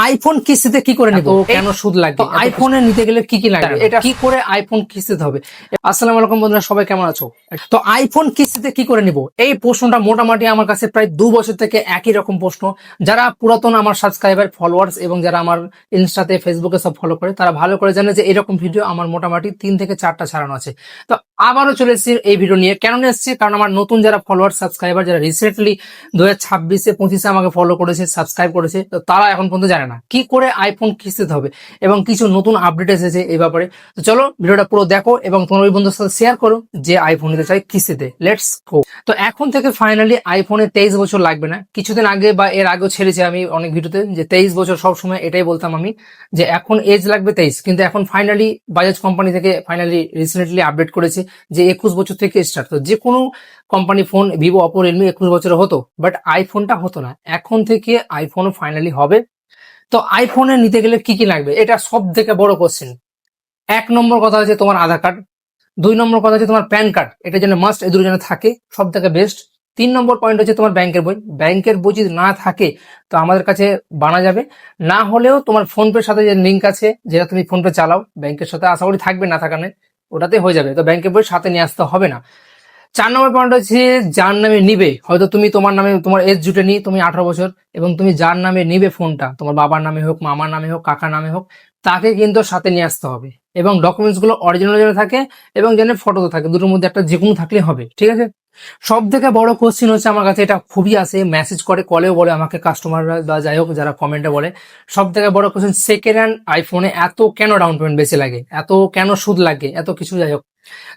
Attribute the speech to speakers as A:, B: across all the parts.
A: IPhone কিস্তিতে কি করে নিব, কেন সুদ লাগবে, আইফোনে নিতে গেলে কি কি লাগবে, এটা কি করে আইফোন কিস্তিতে হবে। আসসালামু আলাইকুম বন্ধুরা, সবাই কেমন আছো? তো আইফোন কিস্তিতে কি করে নিব, এই প্রশ্নটা মোটামুটি আমার কাছে প্রায় 2 বছর থেকে একই রকম প্রশ্ন। যারা পুরাতন আমার সাবস্ক্রাইবার ফলোয়ার্স এবং যারা আমার ইনস্টাতে ফেসবুকে সব ফলো করে তারা ভালো করে জানে যে এরকম ভিডিও আমার মোটামুটি 3 থেকে 4টা ছাড়ানো আছে। তো আবারও চলে এসেছি এই ভিডিও নিয়ে। কেন নিয়ে এসেছি? কারণ আমার নতুন যারা ফলোয়ার সাবস্ক্রাইবার যারা রিসেন্টলি 2026-25 আমাকে ফলো করেছে, সাবস্ক্রাইব করেছে, তো তারা এখন পর্যন্ত জানে না কি করে আইফোন কিস্তিতে হবে এবং কিছু নতুন আপডেট এসেছে এই ব্যাপারে। তো চলো ভিডিওটা পুরো দেখো এবং তোমার ওই বন্ধুর সাথে শেয়ার করো যে আইফোন নিতে চাই কিস্তিতে। Let's go. তো এখন থেকে ফাইনালি আইফোনে 23 বছর লাগবে না। কিছুদিন আগে বা এর আগেও ছেড়েছি আমি অনেক ভিডিওতে যে 23 বছর, সব সময় এটাই বলতাম আমি যে এখন এজ লাগবে 23, কিন্তু এখন ফাইনালি বাজাজ কোম্পানি থেকে ফাইনালি রিসেন্টলি আপডেট করেছে যে 21 বছর থেকে স্টার্ট। তো যে কোনো company phone, Vivo, Oppo, Realme 21 বছরে হতো, বাট আইফোনটা হতো না। এখন থেকে আইফোনও ফাইনালি হবে। তো আইফোনে নিতে গেলে কি কি লাগবে, এটা সব থেকে বড় কোশ্চেন। 1 নম্বর কথা হচ্ছে তোমার আধার কার্ড, 2 নম্বর কথা হচ্ছে তোমার প্যান কার্ড, এটা যেন মাস্ট, এই দুটো যেন থাকে, সব থেকে বেস্ট। 3 নম্বর পয়েন্ট হচ্ছে তোমার ব্যাংকের বই। ব্যাংকের বই যদি না থাকে তো আমাদের কাছে বানা যাবে, না হলেও তোমার ফোনপের সাথে যে লিঙ্ক আছে, যেটা তুমি ফোনপে চালাও, ব্যাংকের সাথে আশা করি থাকবে, না থাকানে ওটাতে হয়ে যাবে। তো ব্যাংকের বই সাথে নিয়ে আসতে হবে না। 4 নম্বর পয়েন্ট হচ্ছে যার নামে নিবে, হয়তো তুমি তোমার নামে, তোমার এজ জুটে নি, তুমি 18 বছর, এবং তুমি যার নামে নিবে ফোনটা, তোমার বাবার নামে হোক, মামার নামে হোক, কাকার নামে হোক, তাকে কিন্তু সাথে নিয়ে আসতে হবে। এবং ডকুমেন্টস গুলো অরিজিনাল যেন থাকে এবং যেন ফটো থাকে, দুটোর মধ্যে একটা যে কোনো থাকলে হবে, ঠিক আছে। সব থেকে বড় কোশ্চিন হচ্ছে আমার কাছে, এটা খুবই আসে, মেসেজ করে, কলেও বলে আমাকে কাস্টমাররা বা যাই হোক যারা কমেন্টে বলে, সব থেকে বড় কোশ্চিন, সেকেন্ড হ্যান্ড আইফোনে এত কেন ডাউন পেমেন্ট বেশি লাগে, এত কেন সুদ লাগে, এত কিছু, যাই হোক।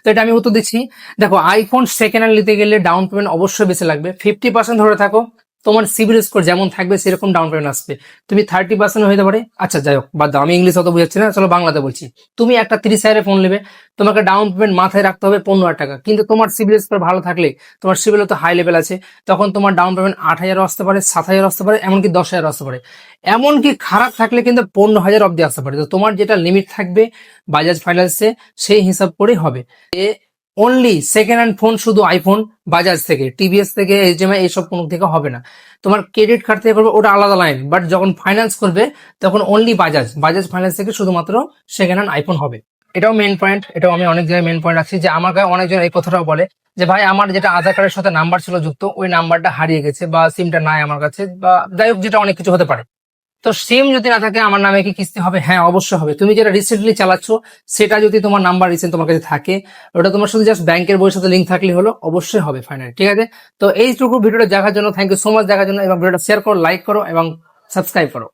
A: তো এটা আমি উত্তর দিচ্ছি। দেখো, আইফোন সেকেন্ড হ্যান্ড নিতে গেলে ডাউন পেমেন্ট অবশ্যই বেশি লাগবে। 50% ধরে থাকো, তোমার সিবিল স্কোর যেমন থাকবে সেরকম ডাউন পেমেন্ট আসবে। তুমি 30% হইতে পারে, আচ্ছা যাই হোক বাদ দাও, আমি ইংলিশ অত বুঝাচ্ছি না, চলো বাংলাতে বলছি। তুমি একটা 30,000 ফোন নেবে, তোমাকে ডাউন পেমেন্ট মাথায় রাখতে হবে 15,000 টাকা, কিন্তু তোমার সিবিল স্কোর ভালো থাকলে, তোমার সিবিল তো হাই লেভেল আছে, তখন তোমার ডাউন পেমেন্ট 8,000 আসতে পারে, 7,000 আসতে পারে, এমনকি 10,000 আসতে পারে। এমনকি খারাপ থাকলে কিন্তু 15,000 অব্দি আসতে পারে। তো তোমার যেটা লিমিট থাকবে বাজাজ ফাইন্যান্সে, সেই হিসাব করেই হবে। অনলি সেকেন্ড হ্যান্ড ফোন শুধু আইফোন, বাজাজ থেকে, টিভিএস থেকে, এইচএমআই, এইসব কোনো থেকে হবে না। তোমার ক্রেডিট কার্ড থেকে করবে, ওটা আলাদা লাইন, বাট যখন ফাইন্যান্স করবে তখন অনলি বাজাজ ফাইন্যান্স থেকে শুধুমাত্র সেকেন্ড হ্যান্ড আইফোন হবে। এটাও মেন পয়েন্ট, এটাও আমি অনেক জায়গায় মেন পয়েন্ট রাখছি যে আমাকে অনেকজন এই কথাটাও বলে যে ভাই আমার যেটা আধার কার্ডের সাথে নাম্বার ছিল যুক্ত, ওই নাম্বারটা হারিয়ে গেছে বা সিমটা নাই আমার কাছে, বা যাই হোক, যেটা অনেক কিছু হতে পারে। তো সিম যদি না থাকে আমার নামে কি কিস্তি হবে? হ্যাঁ, অবশ্যই হবে। তুমি যেটা রিসেন্টলি চালাচ্ছ সেটা যদি তোমার নাম্বার রিসেন্ট তোমার কাছে থাকে, ওটা তোমার সাথে জাস্ট ব্যাংকের বইয়ের সাথে লিঙ্ক থাকলে হলো, অবশ্যই হবে ফাইনালি, ঠিক আছে। তো এইটুকু ভিডিওটা দেখার জন্য থ্যাংক ইউ সো মাচ দেখার জন্য, এবং ভিডিওটা শেয়ার করো, লাইক করো এবং সাবস্ক্রাইব করো।